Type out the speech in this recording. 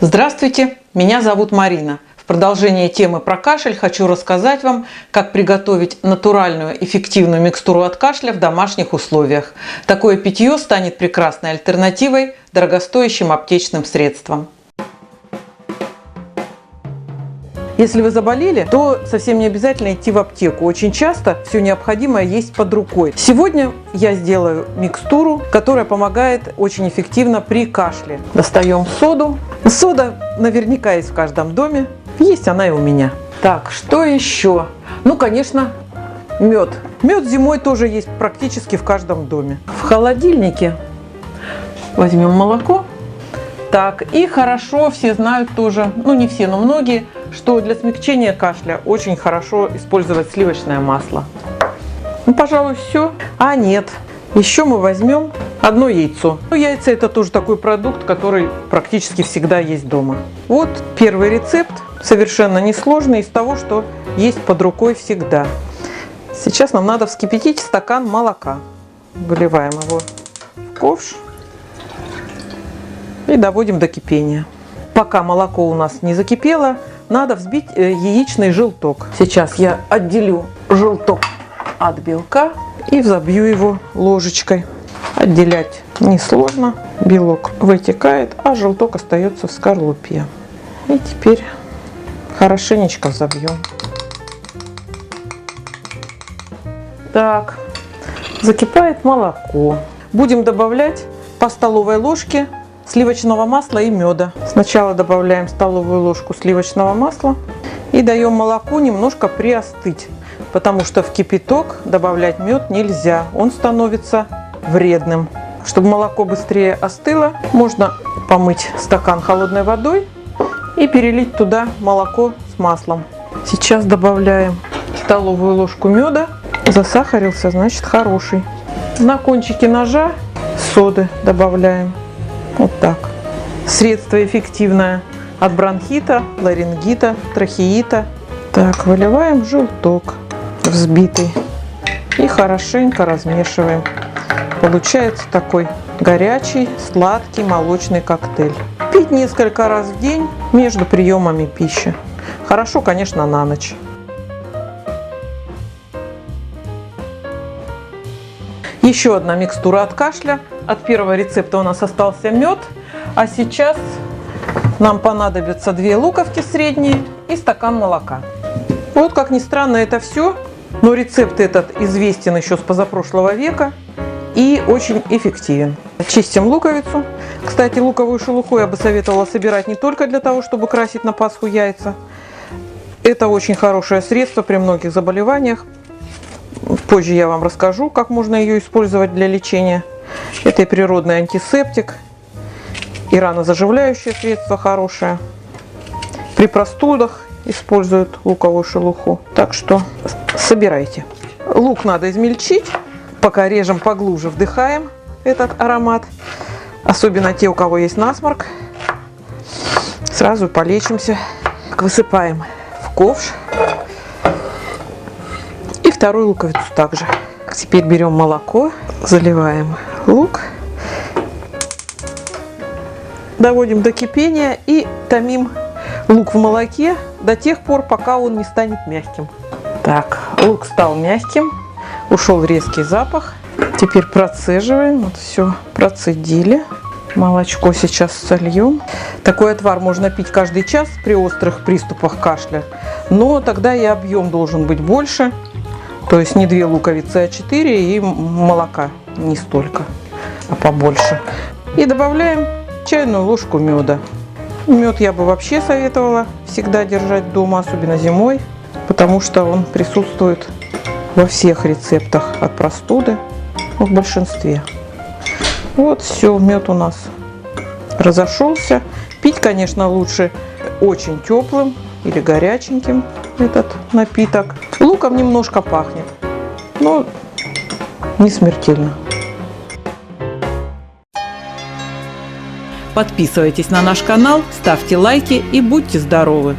Здравствуйте, меня зовут Марина. В продолжение темы про кашель хочу рассказать вам, как приготовить натуральную эффективную микстуру от кашля в домашних условиях. Такое питье станет прекрасной альтернативой дорогостоящим аптечным средствам. Если вы заболели, то совсем не обязательно идти в аптеку. Очень часто все необходимое есть под рукой. Сегодня я сделаю микстуру, которая помогает очень эффективно при кашле. Достаем соду. Сода наверняка есть в каждом доме. Есть она и у меня. Так, что еще? Ну, конечно, мед. Мед зимой тоже есть практически в каждом доме. В холодильнике возьмем молоко. Так, и хорошо, все знают тоже, ну не все, но многие, что для смягчения кашля очень хорошо использовать сливочное масло. Ну, пожалуй, все. А нет, еще мы возьмем одно яйцо. Ну, яйца — это тоже такой продукт, который практически всегда есть дома. Вот первый рецепт, совершенно несложный, из того, что есть под рукой всегда. Сейчас нам надо вскипятить стакан молока. Выливаем его в ковш и доводим до кипения. Пока молоко у нас не закипело, надо взбить яичный желток. Сейчас я отделю желток от белка и взобью его ложечкой. Отделять несложно. Белок вытекает, а желток остается в скорлупе. И теперь хорошенечко взобьем. Так, закипает молоко. Будем добавлять по столовой ложке сливочного масла и меда. Сначала добавляем столовую ложку сливочного масла и даем молоку немножко приостыть, потому что в кипяток добавлять мед нельзя, он становится вредным. Чтобы молоко быстрее остыло, можно помыть стакан холодной водой и перелить туда молоко с маслом. Сейчас добавляем столовую ложку меда. Засахарился, значит хороший. На кончике ножа соды добавляем. Вот так. Средство эффективное от бронхита, ларингита, трахеита. Так, выливаем желток взбитый и хорошенько размешиваем. Получается такой горячий, сладкий молочный коктейль. Пить несколько раз в день между приемами пищи. Хорошо, конечно, на ночь. Еще одна микстура от кашля. От первого рецепта у нас остался мед, а сейчас нам понадобятся 2 луковки средние и стакан молока. Вот, как ни странно, это все, но рецепт этот известен еще с позапрошлого века и очень эффективен. Чистим луковицу. Кстати, луковую шелуху я бы советовала собирать не только для того, чтобы красить на Пасху яйца. Это очень хорошее средство при многих заболеваниях. Позже я вам расскажу, как можно ее использовать для лечения. Это и природный антисептик, и ранозаживляющее средство хорошее. При простудах используют луковую шелуху. Так что собирайте. Лук надо измельчить. Пока режем поглубже, вдыхаем этот аромат. Особенно те, у кого есть насморк. Сразу полечимся. Высыпаем в ковш. И вторую луковицу также. Теперь берем молоко, заливаем лук, доводим до кипения и томим лук в молоке до тех пор, пока он не станет мягким. Так, лук стал мягким, ушел резкий запах. Теперь процеживаем. Вот все, процедили. Молочко сейчас сольем. Такой отвар можно пить каждый час при острых приступах кашля, но тогда и объем должен быть больше. То есть не 2 луковицы, а 4, и молока не столько, а побольше. И добавляем чайную ложку меда. Мед я бы вообще советовала всегда держать дома, особенно зимой, потому что он присутствует во всех рецептах от простуды, в большинстве. Вот все, мед у нас разошелся. Пить, конечно, лучше очень теплым или горяченьким этот напиток. Луком немножко пахнет, но не смертельно. Подписывайтесь на наш канал, ставьте лайки и будьте здоровы!